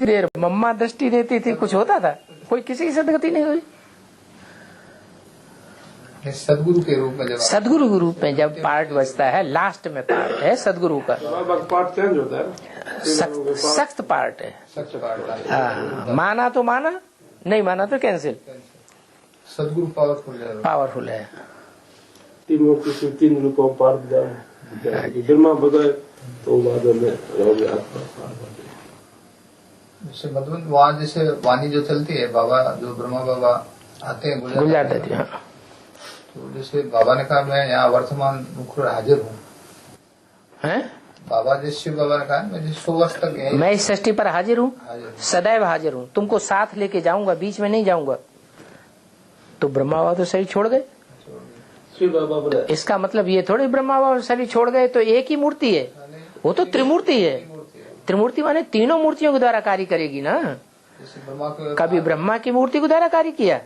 देर मम्मा दृष्टि देती थी, कुछ होता था? कोई किसी की सदगति नहीं हुई। सदगुरु के रूप में जब सदगुरु के रूप में जब पार्ट बजता है, लास्ट में पार्ट है सदगुरु का, पार्ट चेंज होता है, सख्त पार्ट है। सच पार्ट माना तो माना, नहीं माना तो कैंसिल। सदगुरु पावरफुल है। तीन मूर्ति से तीन रूपों पार्ट ब्रह्मा बगैर तो बाद में जैसे मधुबन वहाँ जैसे वाणी जो चलती है, बाबा जो ब्रह्मा बाबा आते हैं गुलजार देती है। तो जैसे बाबा ने कहा मैं यहाँ वर्तमान मुख हाजिर हूँ, हैं? बाबा जैसे बाबा ने कहा मैं 100 वर्ष तक मैं इस सृष्टि पर हाजिर हूँ, सदैव हाजिर हूँ, तुमको साथ लेके जाऊंगा, बीच में नहीं जाऊंगा। तो ब्रह्मा बाबा तो शरीर छोड़ गए। इसका मतलब ये थोड़ी ब्रह्मा बाबा शरीर छोड़ गए तो एक ही मूर्ति है, वो तो त्रिमूर्ति है। त्रिमूर्ति माने तीनों मूर्तियों के द्वारा कार्य करेगी ना। कभी ब्रह्मा की मूर्ति के द्वारा कार्य किया,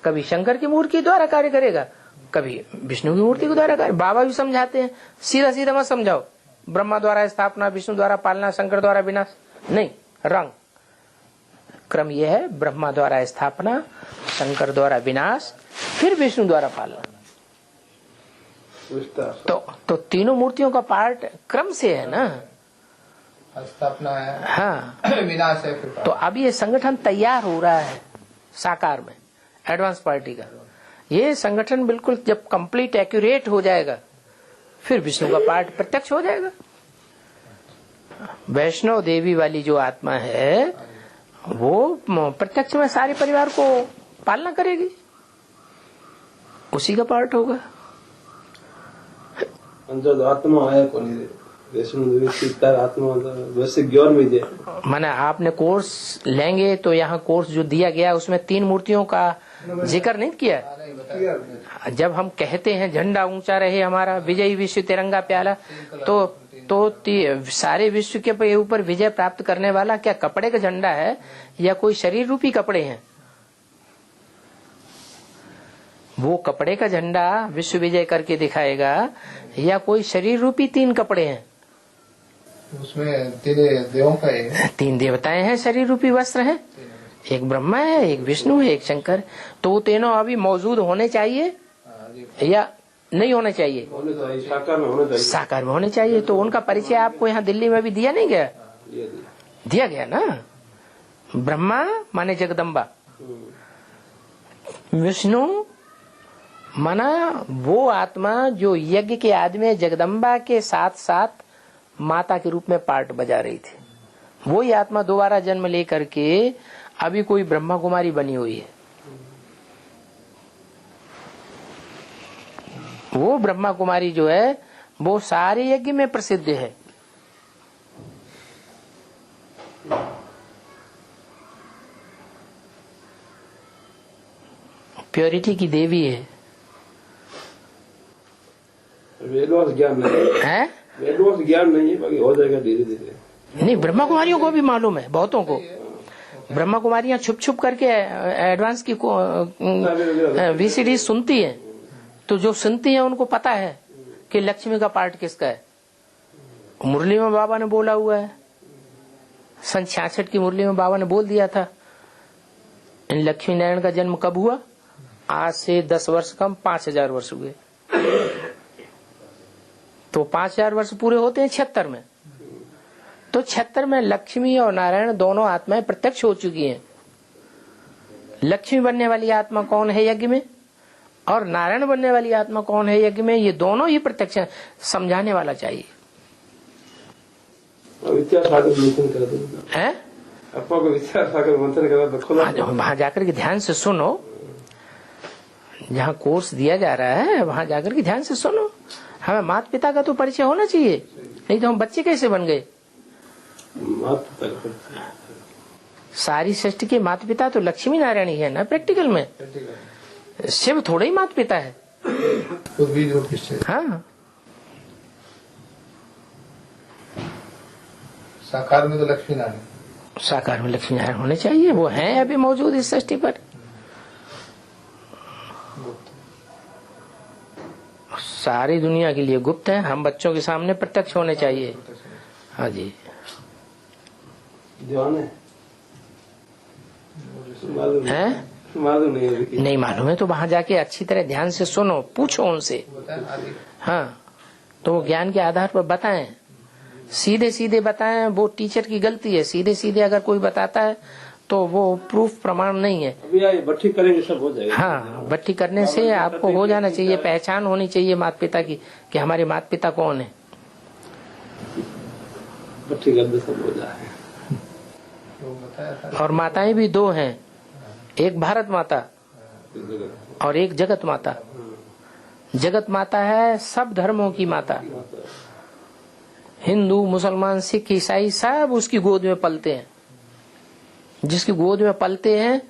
कभी शंकर की मूर्ति के द्वारा कार्य करेगा, कभी विष्णु की मूर्ति के द्वारा कार्य। बाबा भी समझाते हैं, सीधा सीधा मत समझाओ, ब्रह्मा द्वारा स्थापना, विष्णु द्वारा पालना, शंकर द्वारा विनाश, नहीं, रंग क्रम ये है, ब्रह्मा द्वारा स्थापना, शंकर द्वारा विनाश, फिर विष्णु द्वारा पालना। तो तीनों मूर्तियों का पार्ट क्रम से है ना, स्थापना है, हाँ, विनाश है। तो अब ये संगठन तैयार हो रहा है साकार में, एडवांस पार्टी का। ये संगठन बिल्कुल जब कंप्लीट एक्यूरेट हो जाएगा, फिर विष्णु का पार्ट प्रत्यक्ष हो जाएगा। वैष्णव देवी वाली जो आत्मा है वो प्रत्यक्ष में सारे परिवार को पालना करेगी, उसी का पार्ट होगा। आत्मा है कौन आत्मा वैसे ज्ञान में दे माने आपने कोर्स लेंगे तो यहाँ कोर्स जो दिया गया उसमें 3 मूर्तियों का जिक्र नहीं किया। जब हम कहते हैं झंडा ऊंचा रहे हमारा, विजयी विश्व तिरंगा प्याला, तो सारे विश्व के ऊपर विजय प्राप्त करने वाला क्या कपड़े का झंडा है या कोई शरीर रूपी कपड़े हैं? वो कपड़े का झंडा विश्व विजय करके दिखाएगा या कोई शरीर रूपी 3 कपड़े हैं? उसमें 3 देवों का है, 3 देवताएं हैं, शरीर रूपी वस्त्र हैं, एक ब्रह्मा है, एक विष्णु है, एक शंकर। तो वो तीनों अभी मौजूद होने चाहिए या नहीं होने चाहिए? साकार में होने चाहिए। तो उनका परिचय आपको यहाँ दिल्ली में भी दिया नहीं गया? दिया गया ना। ब्रह्मा माने जगदम्बा, विष्णु माना वो आत्मा जो यज्ञ के आदि जगदम्बा के साथ साथ माता के रूप में पार्ट बजा रही थी, वही आत्मा दोबारा जन्म लेकर के अभी कोई ब्रह्मा कुमारी बनी हुई है। वो ब्रह्मा कुमारी जो है वो सारे यज्ञ में प्रसिद्ध है। प्योरिटी की देवी है। ज्ञान नहीं है, ज्ञान नहीं है, बाकी हो जाएगा धीरे धीरे। नहीं, ब्रह्मा कुमारियों को भी मालूम है, बहुतों को। ब्रह्मा कुमारियां छुप छुप करके एडवांस की VCD सुनती हैं, तो जो सुनती हैं उनको पता है कि लक्ष्मी का पार्ट किसका है। मुरली में बाबा ने बोला हुआ है, सन 66 की मुरली में बाबा ने बोल दिया था इन लक्ष्मी नारायण का जन्म कब हुआ? आज से 10 वर्ष कम 5000 वर्ष हुए। तो 5000 वर्ष पूरे होते हैं 76 में। तो 76 में लक्ष्मी और नारायण दोनों आत्माएं प्रत्यक्ष हो चुकी हैं। लक्ष्मी बनने वाली आत्मा कौन है यज्ञ में, और नारायण बनने वाली आत्मा कौन है यज्ञ में, ये दोनों ही प्रत्यक्ष समझाने वाला चाहिए। है वहां जाकर के ध्यान से सुनो, जहाँ कोर्स दिया जा रहा है वहां जाकर के ध्यान से सुनो। हमें माता पिता का तो परिचय होना चाहिए, नहीं तो हम बच्चे कैसे बन गए? सारी सृष्टि के माता पिता तो लक्ष्मी नारायण ही है ना। प्रैक्टिकल में शिव थोड़े ही माता पिता है। हाँ, साकार में तो लक्ष्मी नारायण, साकार में लक्ष्मी नारायण होने चाहिए। वो हैं अभी मौजूद इस सृष्टि पर। सारी दुनिया के लिए गुप्त है, हम बच्चों के सामने प्रत्यक्ष होने चाहिए। हाँ जी, ध्यान है। मालूम हैं? मालूम नहीं है। नहीं मालूम है तो वहां जाके अच्छी तरह ध्यान से सुनो, पूछो उनसे। बताएं आदि हाँ, तो वो ज्ञान के आधार पर बताएं, सीधे सीधे बताएं। वो टीचर की गलती है, सीधे सीधे अगर कोई बताता है तो वो प्रूफ प्रमाण नहीं है। अभी आइए भट्टी करेंगे सब हो जाएगा। हाँ, भट्टी करने से आपको हो जाना चाहिए, पहचान होनी चाहिए माता पिता की कि हमारे माता पिता कौन है। भट्टी करने सब हो जाए। वो बताया था। और माताएं भी दो हैं, एक भारत माता और एक जगत माता। जगत माता है सब धर्मों की माता, हिंदू मुसलमान सिख ईसाई सब उसकी गोद में पलते हैं। जिसकी गोद में पलते हैं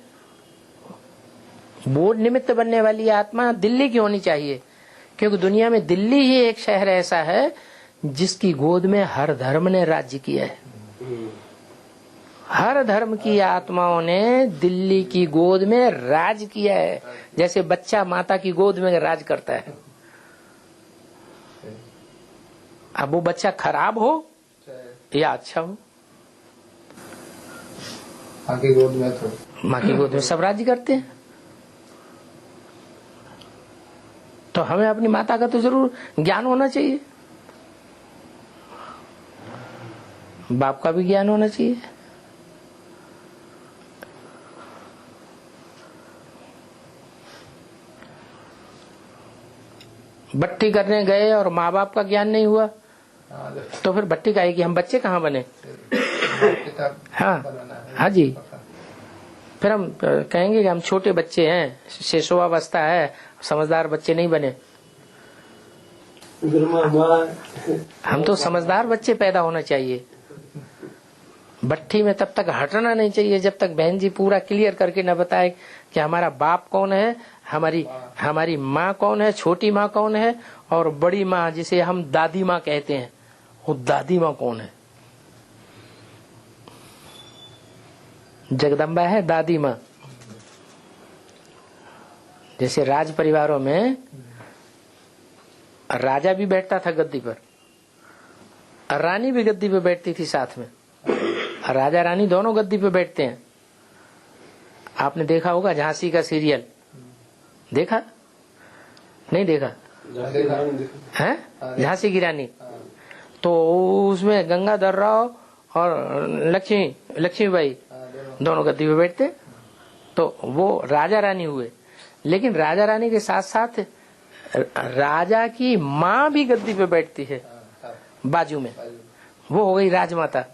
वो निमित्त बनने वाली आत्मा दिल्ली की होनी चाहिए, क्योंकि दुनिया में दिल्ली ही एक शहर ऐसा है जिसकी गोद में हर धर्म ने राज्य किया है। हर धर्म की आत्माओं ने दिल्ली की गोद में राज किया है, जैसे बच्चा माता की गोद में राज करता है। अब वो बच्चा खराब हो या अच्छा हो, माँ की गोद में तो माँ की गोद में सब राज्य करते हैं। तो हमें अपनी माता का तो जरूर ज्ञान होना चाहिए, बाप का भी ज्ञान होना चाहिए। भट्टी करने गए और माँ बाप का ज्ञान नहीं हुआ तो फिर भट्टी का है कि हम बच्चे कहाँ बने। पिता हाँ बनाना है। हाँ जी, फिर हम कहेंगे कि हम छोटे बच्चे हैं, शिशुवावस्था है, समझदार बच्चे नहीं बने। हम तो समझदार बच्चे पैदा होना चाहिए। भट्टी में तब तक हटना नहीं चाहिए जब तक बहन जी पूरा क्लियर करके न बताए कि हमारा बाप कौन है, हमारी माँ कौन है, छोटी माँ कौन है और बड़ी माँ जिसे हम दादी माँ कहते हैं वो दादी माँ कौन है। जगदम्बा है दादी माँ। जैसे राज परिवारों में राजा भी बैठता था गद्दी पर, रानी भी गद्दी पे बैठती थी साथ में। राजा रानी दोनों गद्दी पे बैठते हैं। आपने देखा होगा झांसी का सीरियल, देखा नहीं देखा है? झांसी की रानी, तो उसमें गंगाधर राव और लक्ष्मीबाई दोनों गद्दी पे बैठते। तो वो राजा रानी हुए, लेकिन राजा रानी के साथ साथ राजा की माँ भी गद्दी पे बैठती है बाजू में, वो हो गई राजमाता।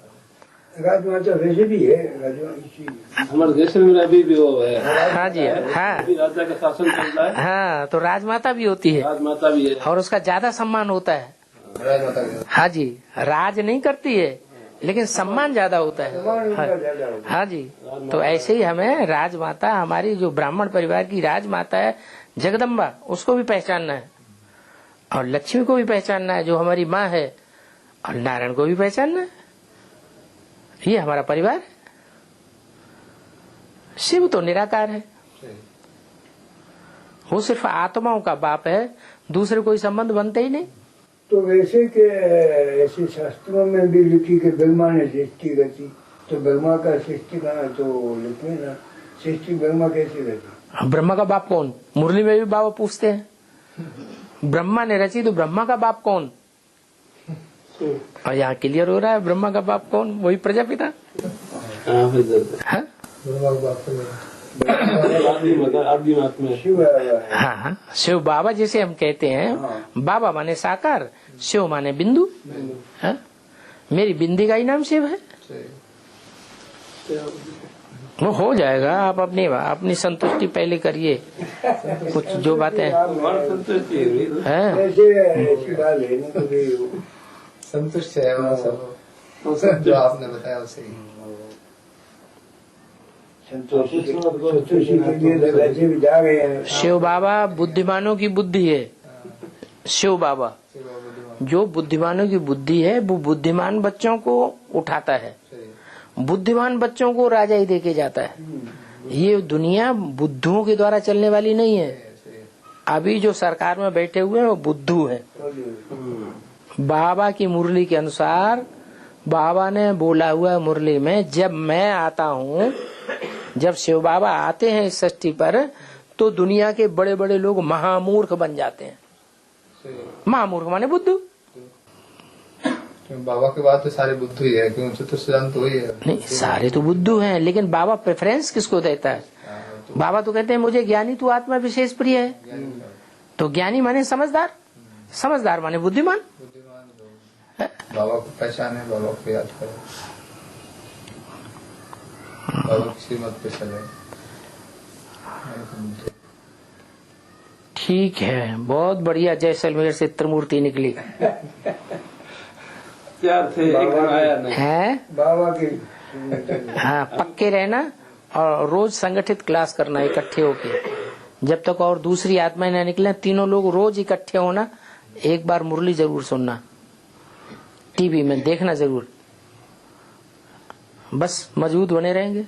राजमाता वैसे भी है, राजमाता हमारे देश में अभी भी वो है। हाँ जी हाँ, अभी राजा का शासन चल रहा है। हाँ तो राजमाता भी होती है राजमाता भी है और उसका ज्यादा सम्मान होता है। राजमाता के हाँ जी, राज नहीं करती है लेकिन सम्मान ज्यादा होता है। हाँ जी, तो ऐसे ही हमें राजमाता, हमारी जो ब्राह्मण परिवार की राजमाता है जगदम्बा, उसको भी पहचानना है और लक्ष्मी को भी पहचानना है जो हमारी माँ है, और नारायण को भी पहचानना है। ये हमारा परिवार है। शिव तो निराकार है, वो सिर्फ आत्माओं का बाप है, दूसरे कोई संबंध बनते ही नहीं। तो वैसे के ऐसे शास्त्रों में भी लिखी कि ब्रह्मा ने सृष्टि रची, तो ब्रह्मा का सृष्टि का तो लिखे ना, सृष्टि ब्रह्मा कैसे रची? ब्रह्मा का बाप कौन? मुरली में भी बाबा पूछते हैं ब्रह्मा ने रची तो ब्रह्मा का बाप कौन? और यहाँ क्लियर हो रहा है ब्रह्मा का बाप कौन, वही प्रजापिता। हाँ शिव हाँ हाँ, शिव बाबा जिसे हम कहते हैं, बाबा माने साकार, शिव माने बिंदु। हाँ, मेरी बिंदी का ही नाम शिव है। वो हो जाएगा, आप अपनी संतुष्टि पहले करिए। कुछ जो बातें हैं ऐसे ऐसी बात है नहीं तो संतुष्ट है वो सब जो आपने बताया उसे ही। संतोषी के लिए वैसे भी जा गए हैं। शिव बाबा बुद्धिमानों की बुद्धि है। शिव बाबा जो बुद्धिमानों की बुद्धि है, वो बुद्धिमान बच्चों को उठाता है, बुद्धिमान बच्चों को राजा ही देके जाता है। ये दुनिया बुद्धुओं के द्वारा चलने वाली नहीं है। अभी जो सरकार में बैठे हुए हैं वो बुद्धू हैं। बाबा की मुरली के अनुसार बाबा ने बोला हुआ मुरली में, जब मैं आता हूँ जब शिव बाबा आते हैं इस षष्ठी पर तो दुनिया के बड़े बड़े लोग महामूर्ख बन जाते हैं। महामूर्ख माने बुद्धू। बाबा के बाद तो सारे बुद्धू ही है, क्यों चतुर्सिद्धांत तो वही है। नहीं, सारे तो बुद्धू हैं, लेकिन बाबा प्रेफरेंस किसको देता है? बाबा तो कहते हैं मुझे ज्ञानी तू आत्मा विशेष प्रिय है। तो ज्ञानी माने समझदार, समझदार माने बुद्धिमान। बाबा को पहचाने, बाबा को याद करें, बाबा की श्रीमत पे चले। ठीक है, बहुत बढ़िया। जैसलमेर से त्रिमूर्ति निकली तैयार थे, एक दिन आया नहीं है। बाबा की हाँ, पक्के रहना और रोज संगठित क्लास करना इकट्ठे होके, जब तक और दूसरी आत्माएं न निकले। तीनों लोग रोज इकट्ठे होना, एक बार मुरली जरूर सुनना, टीवी में देखना जरूर, बस मजबूत बने रहेंगे।